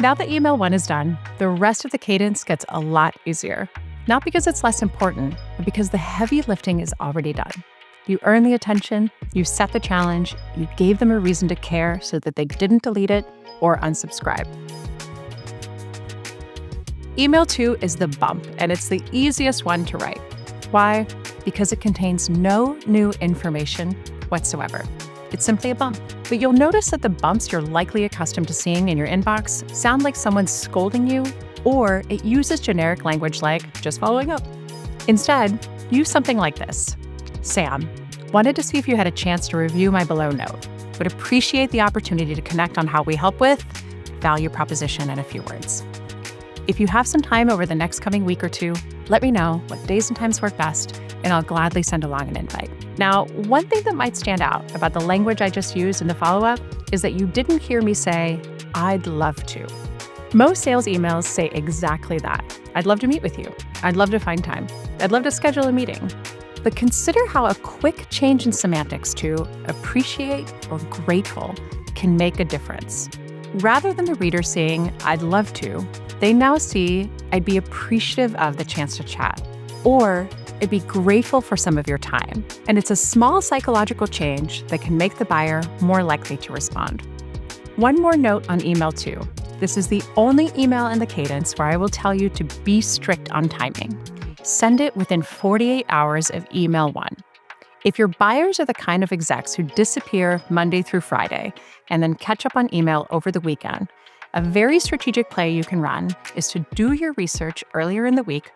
Now that email 1 is done, the rest of the cadence gets a lot easier. Not because it's less important, but because the heavy lifting is already done. You earned the attention, you set the challenge, you gave them a reason to care so that they didn't delete it or unsubscribe. Email 2 is the bump, and it's the easiest one to write. Why? Because it contains no new information whatsoever. It's simply a bump. But you'll notice that the bumps you're likely accustomed to seeing in your inbox sound like someone's scolding you, or it uses generic language like, just following up. Instead, use something like this. Sam, wanted to see if you had a chance to review my below note. Would appreciate the opportunity to connect on how we help with value proposition and a few words. If you have some time over the next coming week or two, let me know what days and times work best, and I'll gladly send along an invite. Now, one thing that might stand out about the language I just used in the follow-up is that you didn't hear me say, I'd love to. Most sales emails say exactly that. I'd love to meet with you. I'd love to find time. I'd love to schedule a meeting. But consider how a quick change in semantics to appreciate or grateful can make a difference. Rather than the reader saying, I'd love to, they now see, I'd be appreciative of the chance to chat, or I'd be grateful for some of your time. And it's a small psychological change that can make the buyer more likely to respond. One more note on email 2. This is the only email in the cadence where I will tell you to be strict on timing. Send it within 48 hours of email 1. If your buyers are the kind of execs who disappear Monday through Friday and then catch up on email over the weekend, a very strategic play you can run is to do your research earlier in the week,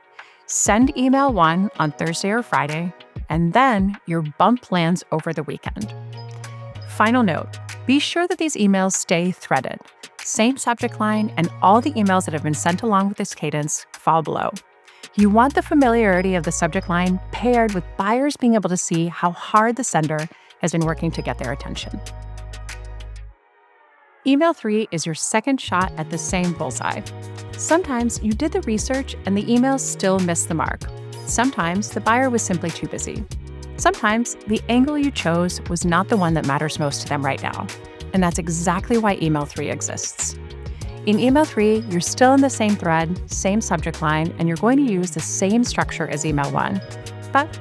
send email 1 on Thursday or Friday, and then your bump lands over the weekend. Final note, be sure that these emails stay threaded. Same subject line, and all the emails that have been sent along with this cadence fall below. You want the familiarity of the subject line paired with buyers being able to see how hard the sender has been working to get their attention. Email 3 is your second shot at the same bullseye. Sometimes you did the research and the email still missed the mark. Sometimes the buyer was simply too busy. Sometimes the angle you chose was not the one that matters most to them right now. And that's exactly why email 3 exists. In email 3, you're still in the same thread, same subject line, and you're going to use the same structure as email 1, but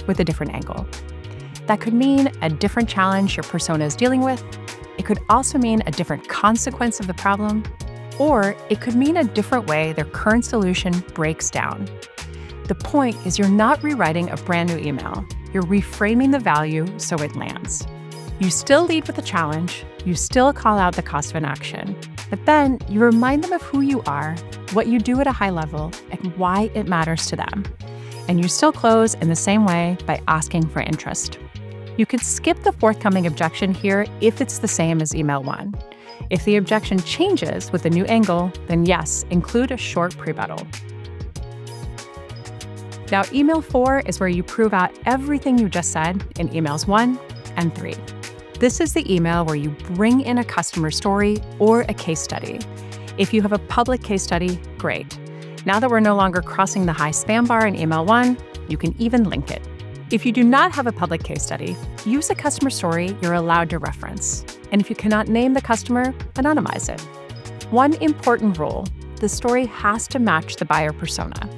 with a different angle. That could mean a different challenge your persona is dealing with. It could also mean a different consequence of the problem, or it could mean a different way their current solution breaks down. The point is you're not rewriting a brand new email. You're reframing the value so it lands. You still lead with a challenge, you still call out the cost of an action, but then you remind them of who you are, what you do at a high level, and why it matters to them. And you still close in the same way by asking for interest. You could skip the forthcoming objection here if it's the same as email 1. If the objection changes with a new angle, then yes, include a short prebuttal. Now, email 4 is where you prove out everything you just said in emails 1 and 3. This is the email where you bring in a customer story or a case study. If you have a public case study, great. Now that we're no longer crossing the high spam bar in email 1, you can even link it. If you do not have a public case study, use a customer story you're allowed to reference. And if you cannot name the customer, anonymize it. One important rule, the story has to match the buyer persona.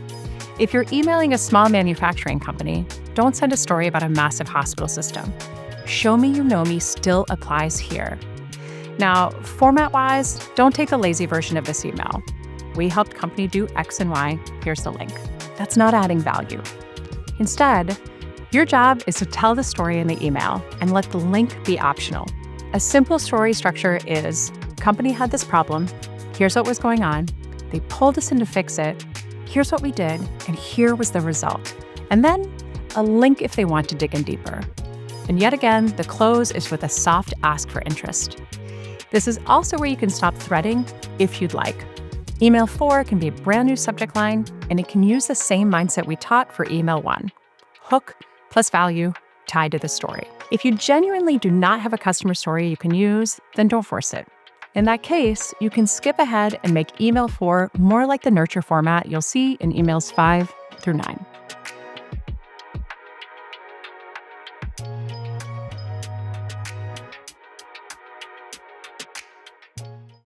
If you're emailing a small manufacturing company, don't send a story about a massive hospital system. Show me you know me still applies here. Now, format-wise, don't take the lazy version of this email. We helped company do X and Y, here's the link. That's not adding value. Instead, your job is to tell the story in the email and let the link be optional. A simple story structure is, company had this problem, here's what was going on, they pulled us in to fix it, here's what we did, and here was the result. And then a link if they want to dig in deeper. And yet again, the close is with a soft ask for interest. This is also where you can stop threading if you'd like. Email 4 can be a brand new subject line, and it can use the same mindset we taught for email 1. Hook plus value tied to the story. If you genuinely do not have a customer story you can use, then don't force it. In that case, you can skip ahead and make email 4 more like the nurture format you'll see in emails 5 through 9.